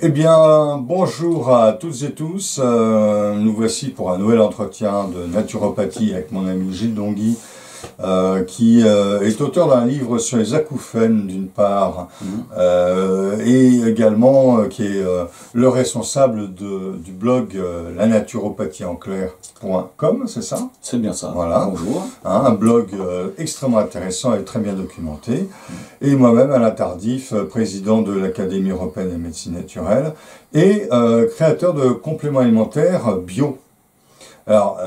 Eh bien, bonjour à toutes et tous. Nous voici pour un nouvel entretien de naturopathie avec mon ami Gilles Dongui, qui est auteur d'un livre sur les acouphènes d'une part, et également qui est le responsable du blog la naturopathie en clair.com, c'est ça? C'est bien ça. Voilà. Bonjour. Un blog extrêmement intéressant et très bien documenté. Et moi-même, Alain Tardif, président de l'Académie européenne de médecine naturelle et créateur de compléments alimentaires bio. Alors,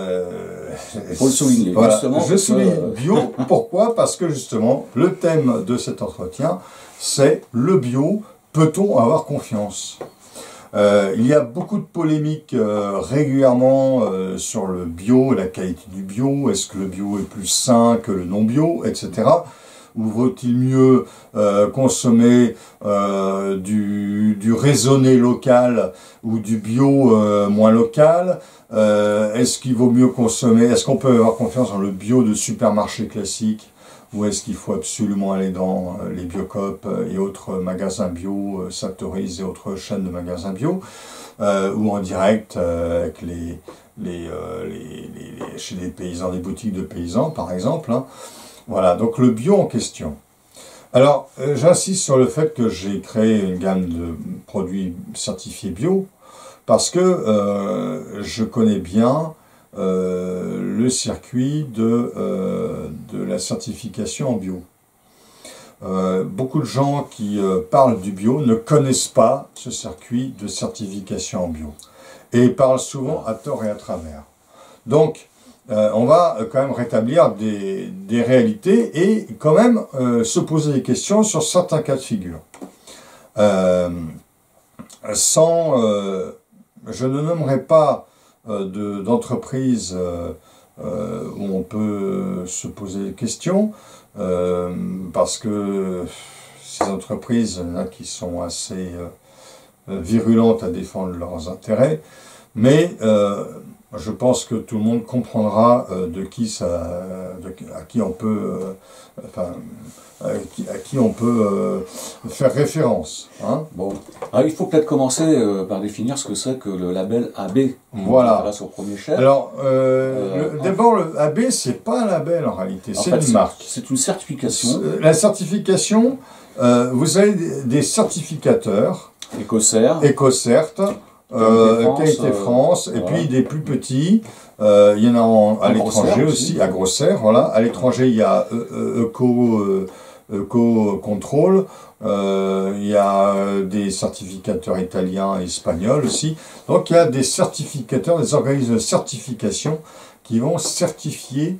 faut le souligner. Voilà, justement, je souligne bio. Pourquoi? Parce que justement, le thème de cet entretien, c'est le bio. Peut-on avoir confiance? Il y a beaucoup de polémiques régulièrement sur le bio, la qualité du bio. Est-ce que le bio est plus sain que le non bio, etc. Ou vaut-il mieux consommer du raisonné local ou du bio moins local? Est-ce qu'il vaut mieux consommer, est-ce qu'on peut avoir confiance dans le bio de supermarché classique, ou est-ce qu'il faut absolument aller dans les Biocoop et autres magasins bio, Sartoriz et autres chaînes de magasins bio, ou en direct avec chez les paysans, des boutiques de paysans par exemple, hein. Voilà, donc le bio en question. Alors, j'insiste sur le fait que j'ai créé une gamme de produits certifiés bio, parce que je connais bien le circuit de la certification en bio. Beaucoup de gens qui parlent du bio ne connaissent pas ce circuit de certification en bio, et parlent souvent à tort et à travers. Donc, on va quand même rétablir des réalités et quand même se poser des questions sur certains cas de figure. Je ne nommerai pas d'entreprise où on peut se poser des questions, parce que ces entreprises, il y en a qui sont assez virulentes à défendre leurs intérêts, mais je pense que tout le monde comprendra à qui on peut, à qui on peut faire référence. Hein. Bon, alors, il faut peut-être commencer par définir ce que c'est que le label AB. Voilà. Là, sur le premier chef. Alors, d'abord, le AB, c'est pas un label en réalité, c'est une marque. C'est une certification. La certification, vous avez des certificateurs. Écossaire. Écocert. Qualité France, et puis des plus petits, il y en a à l'étranger aussi, à Grosserre, voilà. À l'étranger, il y a Eco-Control, il y a des certificateurs italiens et espagnols aussi. Donc il y a des certificateurs, des organismes de certification qui vont certifier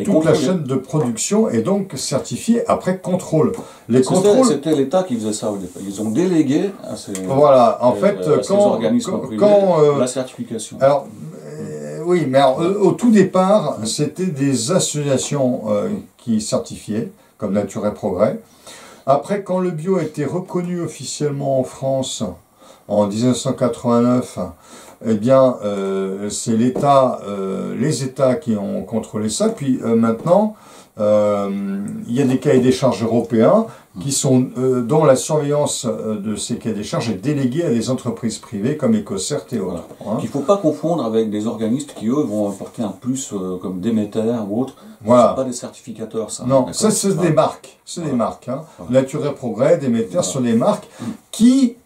toute la chaîne de production, et donc certifié après contrôle. Les contrôles, c'était l'État qui faisait ça au départ. Ils ont délégué à ces, voilà, en fait, ces organismes privés la certification. Alors, oui, mais alors, au tout départ, c'était des associations qui certifiaient, comme Nature et Progrès. Après, quand le bio a été reconnu officiellement en France en 1989, eh bien, c'est l'État, les États qui ont contrôlé ça. Puis maintenant, il y a des cahiers des charges européens qui sont, dont la surveillance de ces cahiers des charges est déléguée à des entreprises privées comme Ecocert et autres. Voilà. Hein. Il ne faut pas confondre avec des organismes qui, eux, vont apporter un plus comme Déméter ou autres. Voilà. Ce ne sont pas des certificateurs, ça. Non, ça c'est des marques. C'est des marques. Hein. Voilà. Nature et Progrès, Déméter sont des marques qui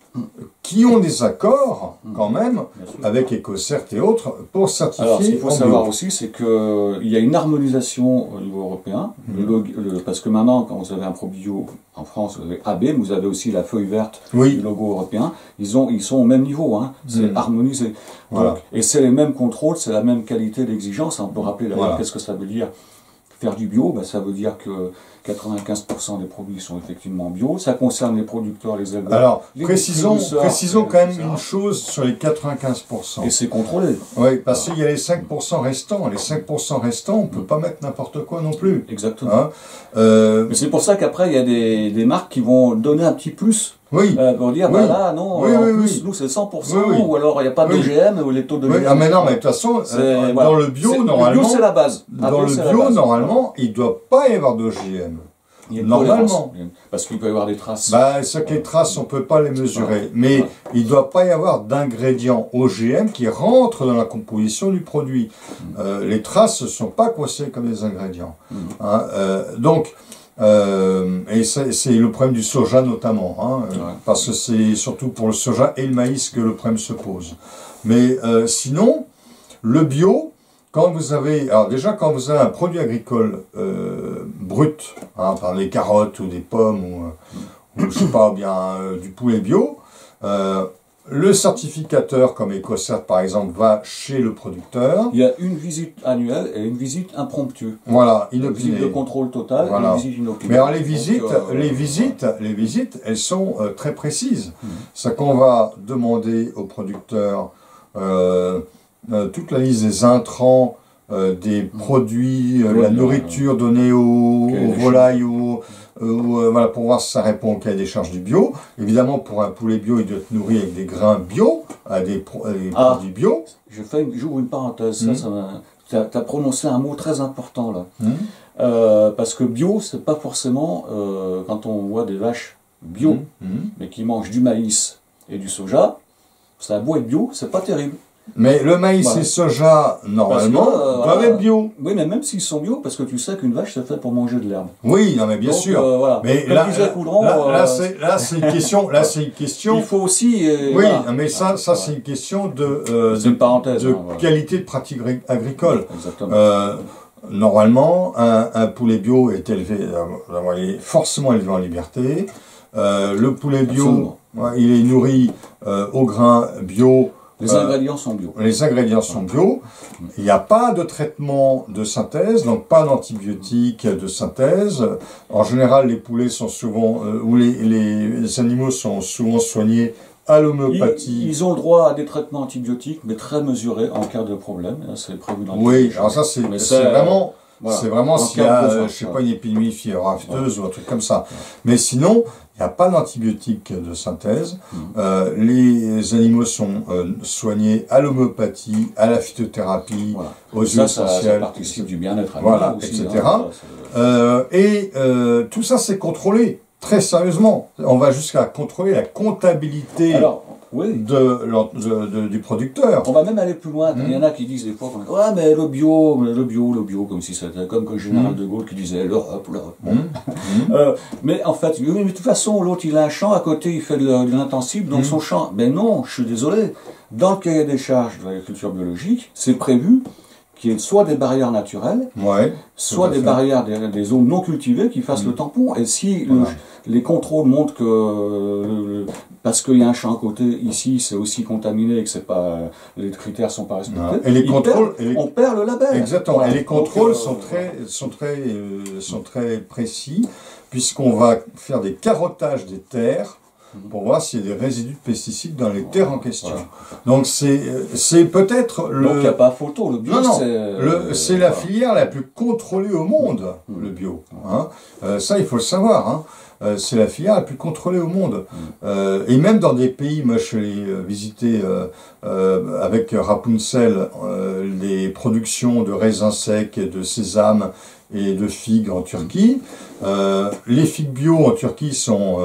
ont des accords, quand même, avec Ecocert et autres, pour certifier. Alors, ce qu'il faut savoir aussi, c'est qu'il y a une harmonisation au niveau européen, parce que maintenant, quand vous avez un produit bio en France, vous avez AB, mais vous avez aussi la feuille verte du logo européen, ils sont au même niveau, hein, c'est harmonisé. Voilà. Donc, et c'est les mêmes contrôles, c'est la même qualité d'exigence. On peut rappeler d'ailleurs qu'est-ce que ça veut dire. Faire du bio, ben, ça veut dire que 95% des produits sont effectivement bio. Ça concerne les producteurs, les éleveurs. Alors, précisons quand même une chose sur les 95%. Et c'est contrôlé. Oui, parce qu'il y a les 5% restants. Les 5% restants, on ne peut pas mettre n'importe quoi non plus. Exactement. Hein, mais c'est pour ça qu'après, il y a des marques qui vont donner un petit plus. Oui. Pour dire, bah là, non, en plus, nous, c'est 100%, ou alors il n'y a pas d'OGM, ou les taux de GM. Ah, mais non, mais de toute façon, dans le bio, normalement. Le bio, c'est la base. Dans le bio, normalement, il ne doit pas y avoir d'OGM. Normalement. Parce qu'il peut y avoir des traces. Bah, c'est que les traces, on ne peut pas les mesurer. Mais il ne doit pas y avoir d'ingrédients OGM qui rentrent dans la composition du produit. Les traces ne sont pas considérées comme des ingrédients. Hein, et c'est le problème du soja notamment. Hein, parce que c'est surtout pour le soja et le maïs que le problème se pose. Mais sinon, le bio... Quand vous avez, alors déjà quand vous avez un produit agricole brut, hein, par des carottes ou des pommes ou je sais pas bien du poulet bio, le certificateur comme EcoCert par exemple va chez le producteur. Il y a une visite annuelle et une visite impromptue. Voilà, inopinée. Une visite de contrôle total et une visite inopinée. Mais alors les visites, elles sont très précises. C'est qu'on va demander au producteur toute la liste des intrants, des produits, la nourriture donnée aux volailles, voilà, pour voir si ça répond au cahier des charges du bio. Évidemment, pour un poulet bio, il doit être nourri avec des grains bio, des produits bio. J'ouvre une parenthèse, tu as prononcé un mot très important là. Parce que bio, c'est pas forcément, quand on voit des vaches bio, mais qui mangent du maïs et du soja, ça a beau être bio, c'est pas terrible. Mais le maïs et soja, normalement, doivent être bio. Oui, mais même s'ils sont bio, parce que tu sais qu'une vache, c'est fait pour manger de l'herbe. Oui, non, mais bien sûr. Mais là, c'est une question. Il faut aussi. Oui, mais ça c'est une question de qualité de pratique agricole. Normalement, un poulet bio est élevé, forcément élevé en liberté. Le poulet bio, il est nourri au grain bio. Les ingrédients sont bio. Les ingrédients sont bio. Il n'y a pas de traitement de synthèse, donc pas d'antibiotiques de synthèse. En général, les poulets sont souvent, ou les animaux sont souvent soignés à l'homéopathie. Ils ont le droit à des traitements antibiotiques, mais très mesurés en cas de problème. C'est prévu dans le Oui, alors ça c'est vraiment... Voilà. C'est vraiment s'il y a, je sais pas, une épidémie fièvre afteuse ou un truc comme ça. Mais sinon, il n'y a pas d'antibiotiques de synthèse. Les animaux sont soignés à l'homéopathie, à la phytothérapie, aux huiles essentielles. Ça participe du bien-être animal aussi, etc. Tout ça, c'est contrôlé très sérieusement. On va jusqu'à contrôler la comptabilité. Alors, du producteur. On va même aller plus loin. Il y en a qui disent des fois, ouais, mais le bio, comme si c'était comme le général de Gaulle qui disait l'Europe. Mais en fait, mais de toute façon, l'autre il a un champ à côté, il fait de l'intensif, donc son champ. Mais non, je suis désolé. Dans le cahier des charges de l'agriculture biologique, c'est prévu qu'il y ait soit des barrières naturelles, soit des barrières des zones non cultivées qui fassent le tampon. Et si les contrôles montrent que parce qu'il y a un champ à côté, ici c'est aussi contaminé et que c'est pas, les critères sont pas respectés, et les contrôles, on perd le label. Exactement. Voilà. Et les contrôles sont très précis, puisqu'on va faire des carottages des terres pour voir s'il y a des résidus de pesticides dans les terres en question. Donc c'est peut-être le... Donc il n'y a pas photo, le bio c'est la filière la plus contrôlée au monde, le bio. Hein. Ça il faut le savoir. Hein. C'est la filière la plus contrôlée au monde. Et même dans des pays, moi je suis allé visiter avec Rapunzel les productions de raisins secs, de sésame et de figues en Turquie. Les figues bio en Turquie sont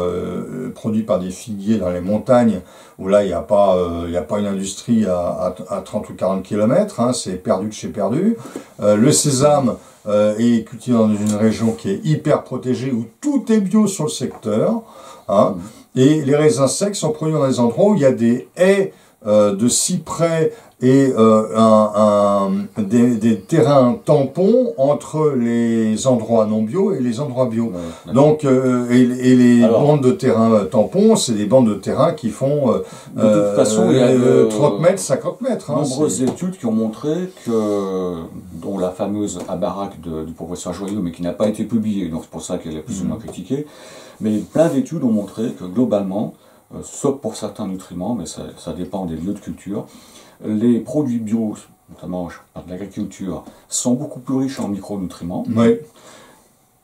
produites par des figuiers dans les montagnes, où là il n'y a pas une industrie à 30 ou 40 km, hein, c'est perdu de chez perdu. Le sésame est cultivé dans une région qui est hyper protégée, où tout est bio sur le secteur. Hein, et les raisins secs sont produits dans des endroits où il y a des haies de cyprès et des terrains tampons entre les endroits non bio et les endroits bio. Donc, les bandes de terrain tampons, c'est des bandes de terrain qui font de toute façon, il y a 30 mètres, 50 mètres. Hein, nombreuses études qui ont montré que, dont la fameuse Abarak du professeur Joyeux, mais qui n'a pas été publiée, donc c'est pour ça qu'elle est plus ou moins critiquée, mais plein d'études ont montré que globalement, sauf pour certains nutriments, mais ça dépend des lieux de culture, les produits bio, notamment de l'agriculture, sont beaucoup plus riches en micronutriments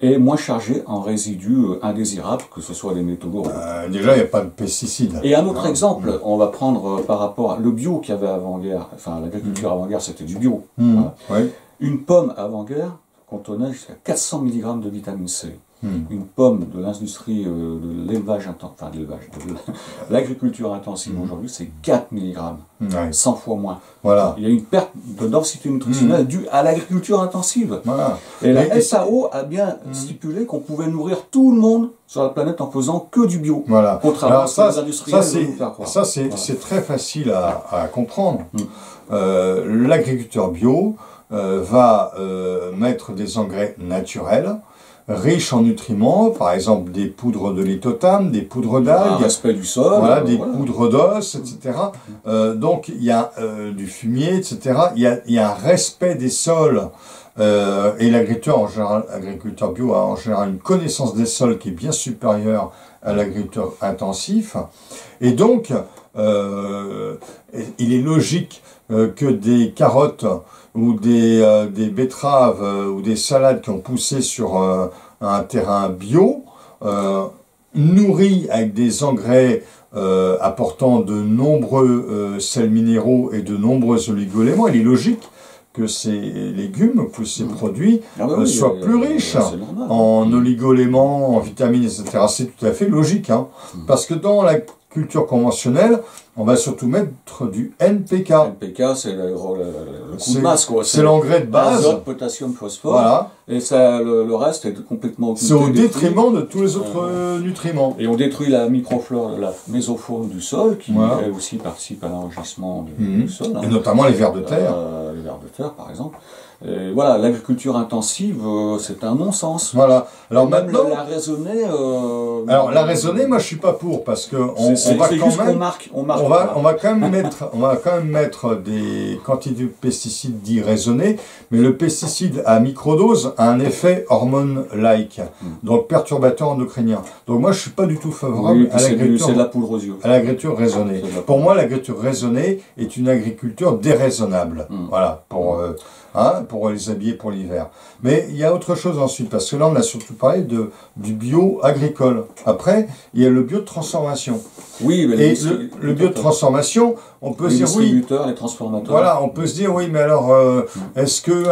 et moins chargés en résidus indésirables, que ce soit les métaux lourds. Déjà, il n'y a pas de pesticides. Et un autre exemple, on va prendre par rapport à le bio qu'il y avait avant-guerre, enfin l'agriculture avant-guerre, c'était du bio. Une pomme avant-guerre contenait jusqu'à 400 mg de vitamine C. Une pomme de l'industrie de l'élevage enfin de l'agriculture intensive aujourd'hui, c'est 4 mg, 100 fois moins. Voilà. Il y a une perte de densité nutritionnelle due à l'agriculture intensive. Voilà. Et la SAO a bien stipulé qu'on pouvait nourrir tout le monde sur la planète en faisant que du bio. Voilà. Contrairement à ce que les industriels veulent nous faire croire. Ça, c'est très facile à comprendre. L'agriculteur bio va mettre des engrais naturels, riches en nutriments, par exemple des poudres de lithotame, des poudres d'algues, respect du sol, voilà, des poudres d'os, etc. Donc il y a du fumier, etc. Il y a un respect des sols. Et l'agriculteur bio a en général une connaissance des sols qui est bien supérieure à l'agriculteur intensif. Et donc, il est logique que des carottes ou des betteraves ou des salades qui ont poussé sur un terrain bio, nourris avec des engrais apportant de nombreux sels minéraux et de nombreux oligo-éléments, il est logique que ces légumes, que ces produits soient plus riches en oligo-éléments, en vitamines, etc. C'est tout à fait logique, hein, parce que dans la culture conventionnelle, on va surtout mettre du NPK. NPK, c'est le coup de masse, quoi. C'est l'engrais de base. Azote, potassium, phosphore. Voilà. Et ça, le reste est complètement occulté. C'est au détriment de tous les autres nutriments. Et on détruit la microflore, la mésofaune du sol, qui elle aussi participe à l'enrichissement du sol. Et notamment les vers de terre. Les vers de terre, par exemple. Et voilà, l'agriculture intensive, c'est un non-sens. Voilà. Alors même maintenant, la raisonnée. Alors la raisonnée, moi je suis pas pour parce que on va quand même mettre des quantités de pesticides dits raisonnés, mais le pesticide à microdose a un effet hormone-like, donc perturbateur endocrinien. Donc moi je suis pas du tout favorable à l'agriculture. C'est de la poudre aux yeux. À l'agriculture raisonnée. Pour moi, l'agriculture raisonnée est une agriculture déraisonnable. Voilà, pour les habiller pour l'hiver. Mais il y a autre chose ensuite, parce que là on a surtout parlé du bio agricole. Après, il y a le bio de transformation. Oui, mais et le bio de transformation, on peut se dire oui. Les distributeurs, les transformateurs. Voilà, on peut se dire oui, mais alors est-ce que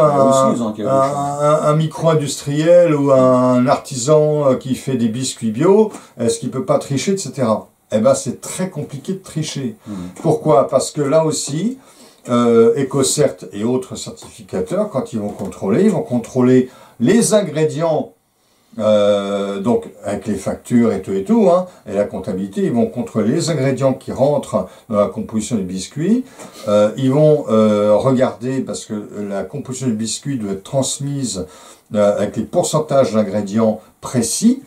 un micro-industriel ou un artisan qui fait des biscuits bio, est-ce qu'il peut pas tricher, etc. Eh ben c'est très compliqué de tricher. Pourquoi? Parce que là aussi, EcoCert et autres certificateurs, quand ils vont contrôler les ingrédients, donc avec les factures et tout, hein, et la comptabilité, ils vont contrôler les ingrédients qui rentrent dans la composition du biscuit. Ils vont regarder, parce que la composition du biscuit doit être transmise avec les pourcentages d'ingrédients précis.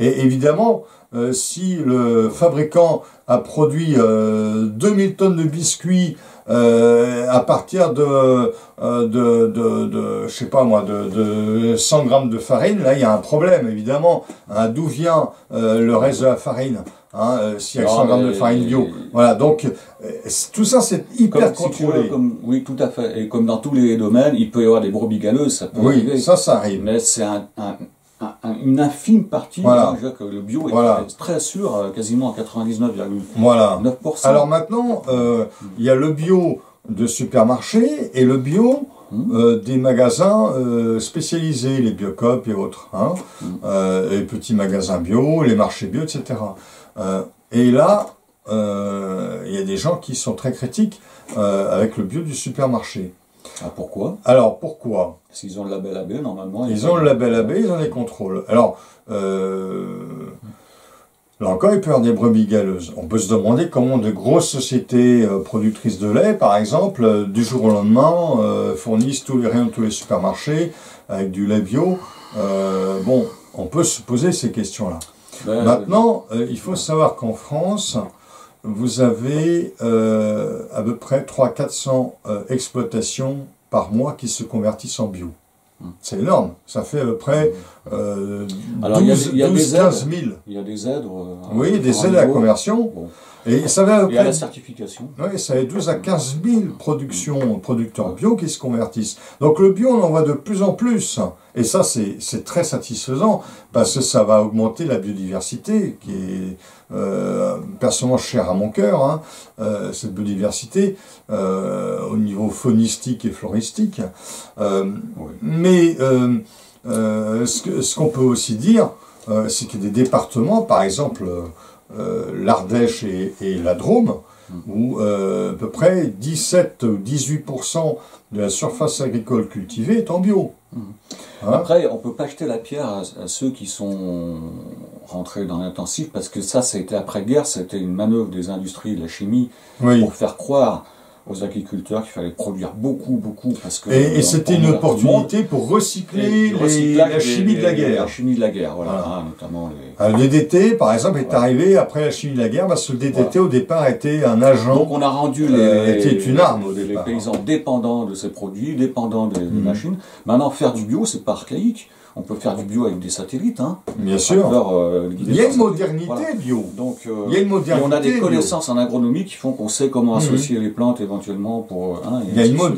Et évidemment, si le fabricant a produit 2000 tonnes de biscuits à partir de je sais pas moi, de 100 grammes de farine, là il y a un problème évidemment. Hein, d'où vient le reste de la farine, hein, s'il y a 100 grammes de farine bio. Voilà, donc tout ça c'est hyper contrôlé. Oui, tout à fait. Et comme dans tous les domaines, il peut y avoir des brebis galeuses, ça peut arriver. Ça arrive. Mais c'est une infime partie, voilà. Je veux dire que le bio est très sûr, quasiment à 99,9%. Voilà. Alors maintenant, il y a le bio de supermarché et le bio des magasins spécialisés, les Biocoop et autres, hein, les petits magasins bio, les marchés bio, etc. Et là, il y a des gens qui sont très critiques avec le bio du supermarché. Ah, pourquoi? Alors, pourquoi? Parce qu'ils ont le label AB, normalement. Ils ont le label AB, ils ont les contrôles. Alors, là encore, il peut y avoir des brebis galeuses. On peut se demander comment de grosses sociétés productrices de lait, par exemple, du jour au lendemain, fournissent tous les rayons de tous les supermarchés avec du lait bio. Bon, on peut se poser ces questions-là. Maintenant, il faut savoir qu'en France, vous avez à peu près 300-400 exploitations par mois qui se convertissent en bio. C'est énorme, ça fait à peu près 12-15 000. Il y a des aides. Oui, des aides à la conversion. Bon. Et ça va à peu près, la certification. Oui, ça fait 12 à 15 000 producteurs bio qui se convertissent. Donc le bio, on en voit de plus en plus. Et ça, c'est très satisfaisant, parce que ça va augmenter la biodiversité, qui est personnellement chère à mon cœur, hein, cette biodiversité, au niveau faunistique et floristique. Mais ce qu'on peut aussi dire, c'est qu'il y a des départements, par exemple l'Ardèche et la Drôme, où à peu près 17 ou 18% de la surface agricole cultivée est en bio. Hein? Après, on ne peut pas jeter la pierre à ceux qui sont rentrés dans l'intensif, parce que ça a été après-guerre, c'était une manœuvre des industries de la chimie pour faire croire aux agriculteurs qu'il fallait produire beaucoup, parce que... Et c'était une opportunité pour recycler la chimie de la guerre. La chimie de la guerre, voilà, hein, notamment le DDT, par exemple, est arrivé après la chimie de la guerre, parce que le DDT, au départ, était un agent... Donc on a rendu était une arme, au départ. Les paysans dépendants de ces produits, dépendants des machines. Maintenant, faire du bio, c'est pas archaïque. On peut faire du bio avec des satellites, hein. Bien sûr. Il y a une modernité bio. Donc, il y a une modernité. Et on a des connaissances en agronomie qui font qu'on sait comment associer les plantes éventuellement pour. Hein,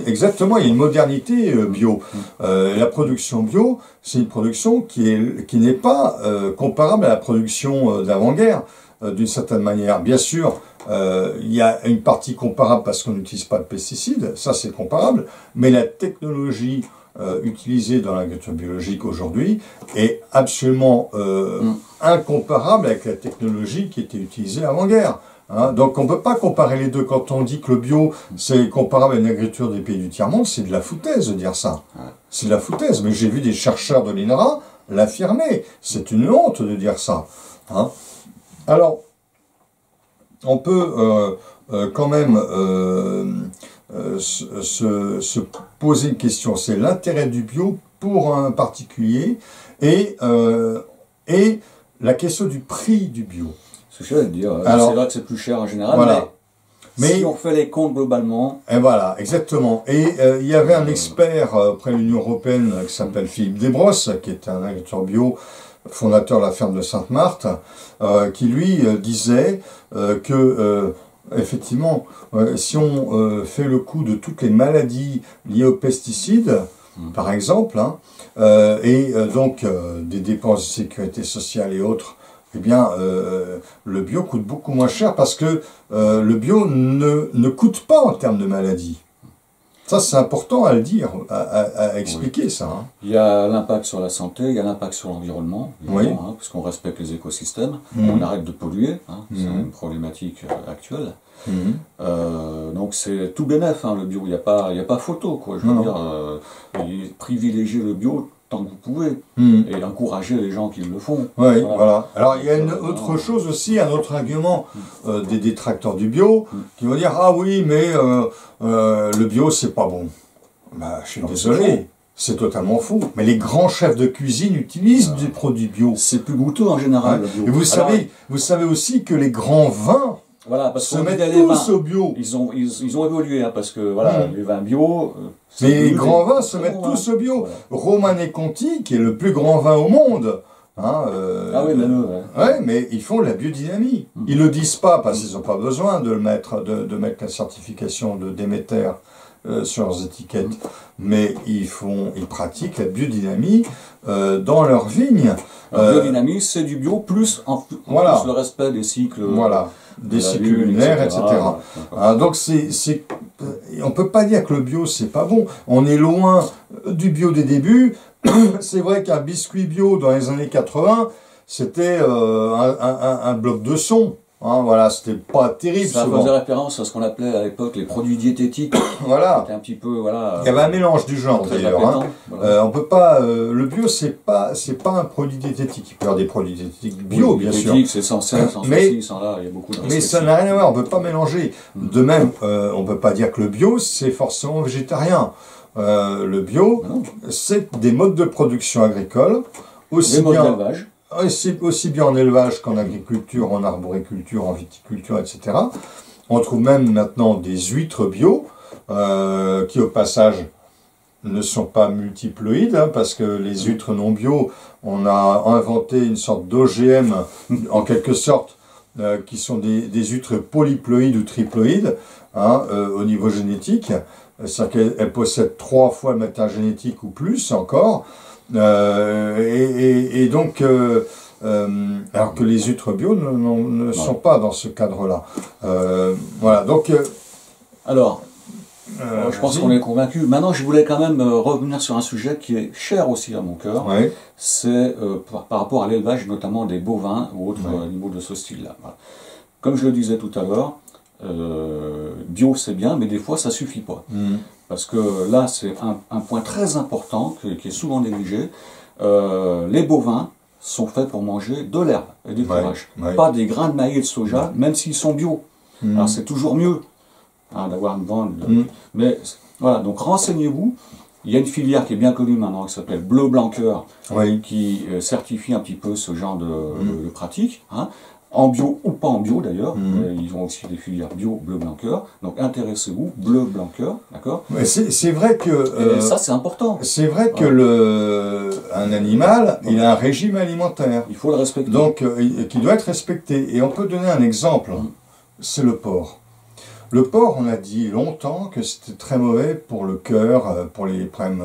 exactement, il y a une modernité bio. La production bio, c'est une production qui n'est pas comparable à la production d'avant-guerre, d'une certaine manière. Bien sûr, il y a une partie comparable parce qu'on n'utilise pas de pesticides, ça c'est comparable, mais la technologie utilisée dans l'agriculture biologique aujourd'hui est absolument incomparable avec la technologie qui était utilisée avant-guerre. Hein, donc on ne peut pas comparer les deux. Quand on dit que le bio c'est comparable à une agriculture des pays du tiers-monde, c'est de la foutaise de dire ça. C'est de la foutaise, mais j'ai vu des chercheurs de l'INRA l'affirmer. C'est une honte de dire ça. Hein. Alors, on peut quand même se poser une question, c'est l'intérêt du bio pour un particulier et la question du prix du bio. C'est ce que je veux dire, c'est vrai que c'est plus cher en général, voilà. mais si on fait les comptes globalement... Et voilà, exactement. Et il y avait un expert auprès de l'Union européenne qui s'appelle Philippe Desbrosses, qui est un agriculteur bio, fondateur de la ferme de Sainte-Marthe, qui lui disait que effectivement, si on fait le coût de toutes les maladies liées aux pesticides, par exemple, hein, et donc des dépenses de sécurité sociale et autres, eh bien, le bio coûte beaucoup moins cher parce que le bio ne coûte pas en termes de maladies. Ça, c'est important à le dire, à expliquer ça. Hein. Il y a l'impact sur la santé, il y a l'impact sur l'environnement, hein, puisqu'on respecte les écosystèmes, on arrête de polluer, hein, c'est une problématique actuelle. Donc c'est tout bénef, hein, le bio, il n'y a pas photo, quoi. Je veux dire, privilégier le bio tant que vous pouvez, et encourager les gens qui le font. Oui, voilà. Alors il y a une autre chose aussi, un autre argument des détracteurs du bio, qui vont dire, ah oui, mais le bio c'est pas bon. Bah, je suis désolé, c'est totalement faux. Mais les grands chefs de cuisine utilisent des produits bio. C'est plus goûteux en général, le bio. Et vous savez aussi que les grands vins parce se mettent tous au bio. Ils ont évolué, hein, parce que les vins bio... les grands vins se mettent tous au bio. Romanée Conti, qui est le plus grand vin au monde, hein, mais ils font la biodynamie. Ils ne le disent pas parce qu'ils n'ont pas besoin de mettre la certification de Déméter sur leurs étiquettes, mais ils pratiquent la biodynamie dans leurs vignes. La biodynamie, c'est du bio plus le respect des cycles. Des cycles lunaires, etc. Donc on ne peut pas dire que le bio c'est pas bon. On est loin du bio des débuts. C'est vrai qu'un biscuit bio dans les années 80, c'était un bloc de son. Hein, voilà, c'était pas terrible. Ça faisait référence à ce qu'on appelait à l'époque les produits diététiques. Voilà. C'était un petit peu, il y avait un mélange du genre d'ailleurs. Hein. On peut pas. Le bio, c'est pas un produit diététique. Il peut y avoir des produits diététiques bio, bien sûr. C'est sans sel, sans ceci, sans là. Il y a beaucoup de mais ça n'a rien à voir. On peut pas mélanger. De même, on peut pas dire que le bio c'est forcément végétarien. Le bio, c'est des modes de production agricole aussi bien. Modes d'élevage. Aussi bien en élevage qu'en agriculture, en arboriculture, en viticulture, etc. On trouve même maintenant des huîtres bio, qui au passage ne sont pas multiploïdes, hein, parce que les huîtres non bio, on a inventé une sorte d'OGM, en quelque sorte, qui sont des huîtres polyploïdes ou triploïdes, hein, au niveau génétique. C'est-à-dire qu'elles possèdent 3 fois le matériel génétique ou plus encore. Et donc, alors que les huîtres bio ne sont pas dans ce cadre-là. Voilà, donc... alors, Je pense qu'on est convaincu. Maintenant, je voulais quand même revenir sur un sujet qui est cher aussi à mon cœur. Ouais. C'est par rapport à l'élevage, notamment des bovins ou autres animaux de ce style-là. Voilà. Comme je le disais tout à l'heure, bio c'est bien, mais des fois ça suffit pas. Parce que là, c'est un point très important qui est souvent négligé. Les bovins sont faits pour manger de l'herbe et du fourrage, pas des grains de maïs et de soja, même s'ils sont bio. Alors c'est toujours mieux d'avoir une vente. Mais voilà, donc renseignez-vous. Il y a une filière qui est bien connue maintenant qui s'appelle Bleu Blanc Cœur, qui certifie un petit peu ce genre de pratique. En bio ou pas en bio d'ailleurs, ils ont aussi des filières bio, bleu, blanc, cœur. Donc intéressez-vous, bleu, blanc, cœur, d'accord. C'est vrai que... et ça c'est important. C'est vrai que un animal, il a un régime alimentaire. Il faut le respecter. Donc, qui doit être respecté. Et on peut donner un exemple, c'est le porc. Le porc, on a dit longtemps que c'était très mauvais pour le cœur, pour les problèmes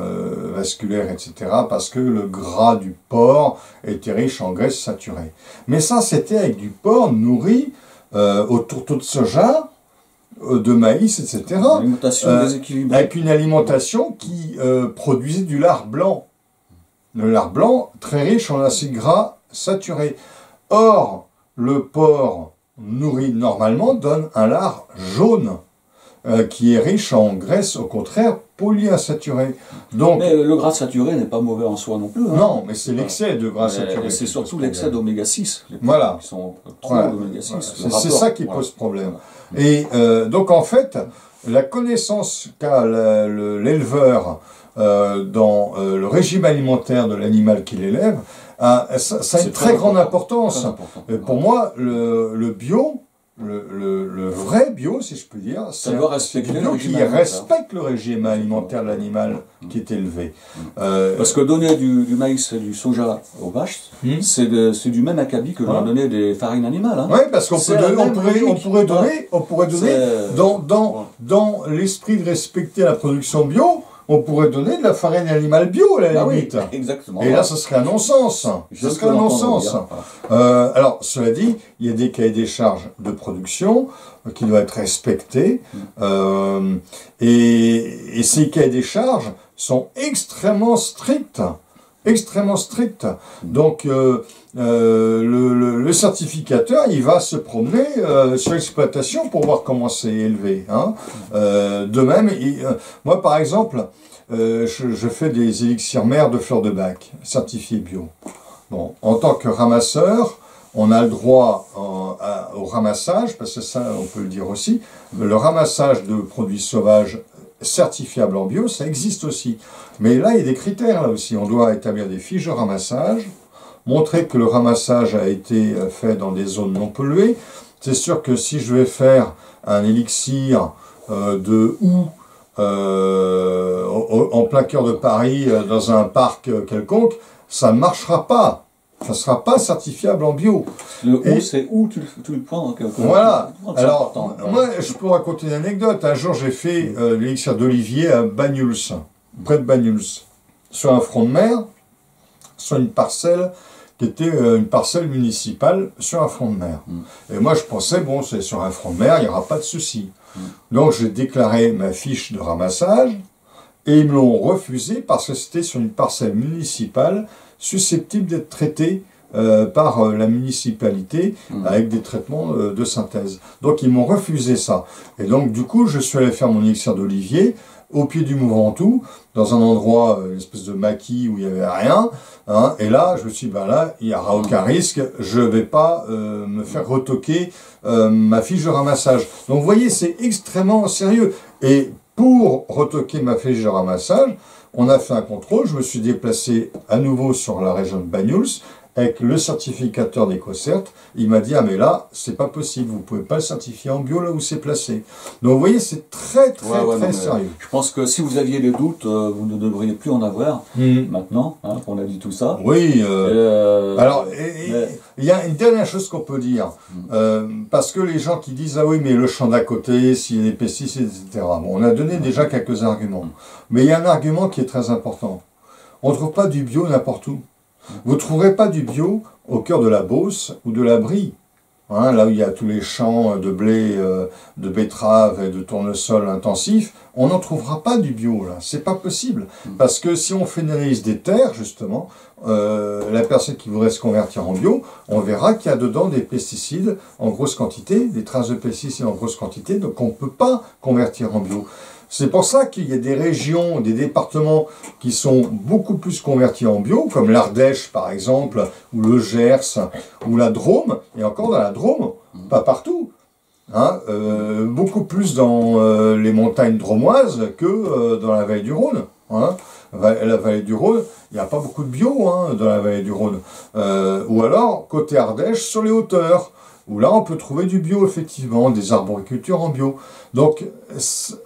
vasculaires, etc. Parce que le gras du porc était riche en graisses saturées. Mais ça, c'était avec du porc nourri au tourteau de soja, de maïs, etc. Une alimentation déséquilibrée. Avec une alimentation qui produisait du lard blanc. Le lard blanc, très riche en acides gras saturés. Or, le porc nourri normalement donne un lard jaune qui est riche en graisse, au contraire polyinsaturée. Donc, mais le gras saturé n'est pas mauvais en soi non plus. Non, mais c'est l'excès de gras saturé. C'est surtout l'excès d'oméga 6. Voilà. Qui sont trop d'oméga 6. C'est ça qui pose problème. Et donc en fait, la connaissance qu'a l'éleveur dans le régime alimentaire de l'animal qu'il élève, ça a une très grande importance. Pour moi, le bio, le vrai bio, si je peux dire, c'est le bio qui respecte le régime alimentaire de l'animal qui est élevé. Parce que donner du maïs et du soja aux vaches, c'est du même acabit que leur donner des farines animales. Oui, parce qu'on pourrait donner dans l'esprit de respecter la production bio, on pourrait donner de la farine animale bio, à la limite. Oui, exactement. Et là, ce serait un non-sens. Ce serait un non-sens. Alors, cela dit, il y a des cahiers des charges de production qui doivent être respectés. Et ces cahiers des charges sont extrêmement stricts. Extrêmement stricts. Donc, le certificateur, il va se promener sur l'exploitation pour voir comment c'est élevé. De même, moi par exemple, je fais des élixirs mères de fleurs de bac, certifiés bio. Bon, en tant que ramasseur, on a le droit au ramassage, parce que ça, on peut le dire aussi, le ramassage de produits sauvages certifiables en bio, ça existe aussi. Mais là, il y a des critères, là aussi. On doit établir des fiches de ramassage, montrer que le ramassage a été fait dans des zones non polluées. C'est sûr que si je vais faire un élixir de houx en plein cœur de Paris, dans un parc quelconque, ça ne marchera pas. Ça ne sera pas certifiable en bio. Le houx, c'est où tu le prends. Voilà. Alors, moi, je peux raconter une anecdote. Un jour, j'ai fait l'élixir d'olivier à Banyuls, près de Banyuls, sur un front de mer, sur une parcelle qui était une parcelle municipale sur un front de mer. Et moi, je pensais, bon, c'est sur un front de mer, il n'y aura pas de souci. Donc, j'ai déclaré ma fiche de ramassage et ils me l'ont refusé parce que c'était sur une parcelle municipale susceptible d'être traitée par la municipalité avec des traitements de synthèse. Donc, ils m'ont refusé ça. Et donc, du coup, je suis allé faire mon élixir d'olivier au pied du Mont Ventoux, dans un endroit, une espèce de maquis où il n'y avait rien. Et là, je me suis dit, ben là, il n'y aura aucun risque, je ne vais pas me faire retoquer ma fiche de ramassage. Donc, vous voyez, c'est extrêmement sérieux. Et pour retoquer ma fiche de ramassage, on a fait un contrôle, je me suis déplacé à nouveau sur la région de Banyuls, avec le certificateur d'EcoCert, il m'a dit, ah mais là, c'est pas possible, vous pouvez pas le certifier en bio là où c'est placé. Donc vous voyez, c'est très sérieux. Je pense que si vous aviez des doutes, vous ne devriez plus en avoir maintenant, qu'on a dit tout ça. Oui, alors, il y a une dernière chose qu'on peut dire, parce que les gens qui disent, ah oui, mais le champ d'à côté, s'il y a des pesticides, etc. Bon, on a donné déjà quelques arguments, mais il y a un argument qui est très important. On ne trouve pas du bio n'importe où. Vous ne trouverez pas du bio au cœur de la Beauce ou de la Brie. hein, là où il y a tous les champs de blé, de betteraves et de tournesol intensifs, on n'en trouvera pas du bio, là. C'est pas possible. Parce que si on fait une analyse des terres, justement, la personne qui voudrait se convertir en bio, on verra qu'il y a dedans des pesticides en grosse quantité, des traces de pesticides en grosse quantité, donc on ne peut pas convertir en bio. C'est pour ça qu'il y a des régions, des départements qui sont beaucoup plus convertis en bio, comme l'Ardèche par exemple, ou le Gers, ou la Drôme, et encore dans la Drôme, pas partout. Hein, beaucoup plus dans les montagnes drômoises que dans la vallée du Rhône. Hein. La vallée du Rhône, il n'y a pas beaucoup de bio hein, dans la vallée du Rhône. Ou alors, côté Ardèche, sur les hauteurs, où là on peut trouver du bio, effectivement, des arboricultures en bio. Donc,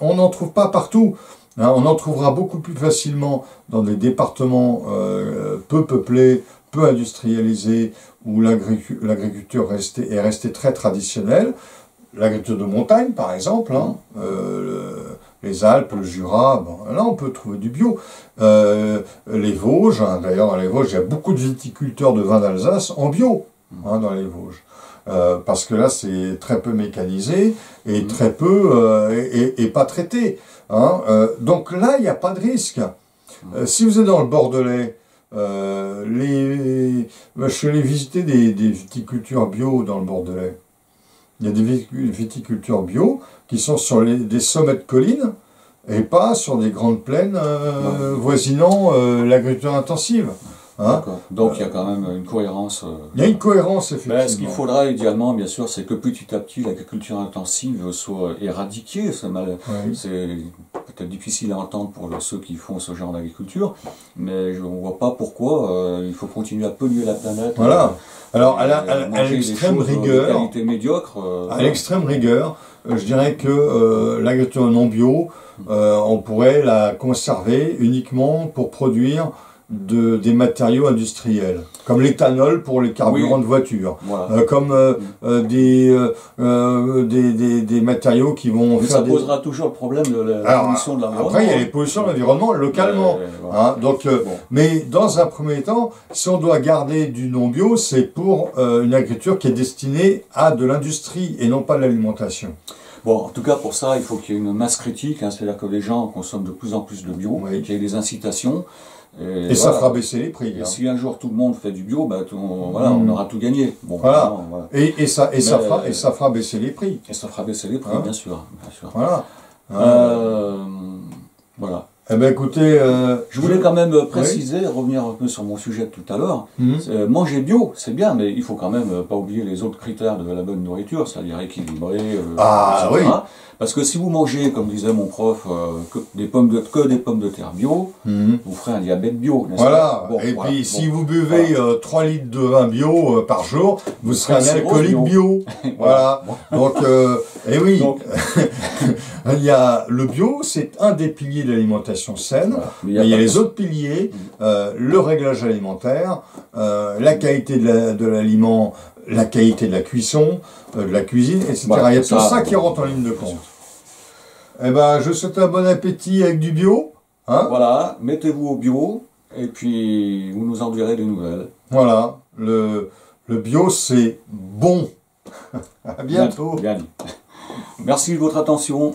on n'en trouve pas partout. Hein, on en trouvera beaucoup plus facilement dans des départements peu peuplés, peu industrialisés, où l'agriculture est restée très traditionnelle. L'agriculture de montagne, par exemple, hein, les Alpes, le Jura, bon, là on peut trouver du bio. Les Vosges, hein, d'ailleurs dans les Vosges, il y a beaucoup de viticulteurs de vin d'Alsace en bio, hein, dans les Vosges. Parce que là c'est très peu mécanisé et très peu et pas traité. Hein. Donc là il n'y a pas de risque. Si vous êtes dans le Bordelais, je suis allé visiter des viticultures bio dans le Bordelais. Il y a des viticultures bio qui sont sur des sommets de collines et pas sur des grandes plaines voisinant l'agriculture intensive. Hein. Donc il y a quand même une cohérence. Il y a une cohérence, effectivement. Ce qu'il faudra idéalement, bien sûr, c'est que petit à petit l'agriculture intensive soit éradiquée. C'est peut-être difficile à entendre pour ceux qui font ce genre d'agriculture, mais je ne vois pas pourquoi il faut continuer à polluer la planète. Voilà. Alors, à l'extrême rigueur, qualité médiocre. À l'extrême rigueur, je dirais que l'agriculture non bio, on pourrait la conserver uniquement pour produire des matériaux industriels, comme l'éthanol pour les carburants de voiture, voilà. Comme des matériaux qui vont ça posera toujours le problème de la pollution de l'environnement. Après, il y a les pollutions de l'environnement localement. Hein, donc, mais dans un premier temps, si on doit garder du non-bio, c'est pour une agriculture qui est destinée à de l'industrie et non pas de l'alimentation. Bon, en tout cas, pour ça, il faut qu'il y ait une masse critique, hein, c'est-à-dire que les gens consomment de plus en plus de bio, qu'il y ait des incitations. Et voilà. Ça fera baisser les prix. Et si un jour tout le monde fait du bio, bah, on aura tout gagné. Bon, voilà. Et ça fera baisser les prix. Et ça fera baisser les prix, bien sûr. Voilà. Voilà. Eh bien, écoutez... je voulais quand même préciser, revenir un peu sur mon sujet de tout à l'heure. Manger bio, c'est bien, mais il faut quand même pas oublier les autres critères de la bonne nourriture, c'est-à-dire équilibré, etc. Oui. Parce que si vous mangez, comme disait mon prof, que des pommes de terre bio, vous ferez un diabète bio. Voilà. Bon, et puis si vous buvez 3 litres de vin bio par jour, vous serez un alcoolique bio. Voilà. Donc, et oui. Donc, il y a le bio, c'est un des piliers de l'alimentation saine. Voilà. Mais il y a les autres piliers, le réglage alimentaire, la qualité de l'aliment, la qualité de la cuisson, de la cuisine, etc. Voilà, il y a tout ça qui rentre en ligne de compte. Eh ben, je souhaite un bon appétit avec du bio. Hein, voilà, mettez-vous au bio, et puis vous nous en direz des nouvelles. Voilà, le bio, c'est bon. À bientôt. Bien. Merci de votre attention.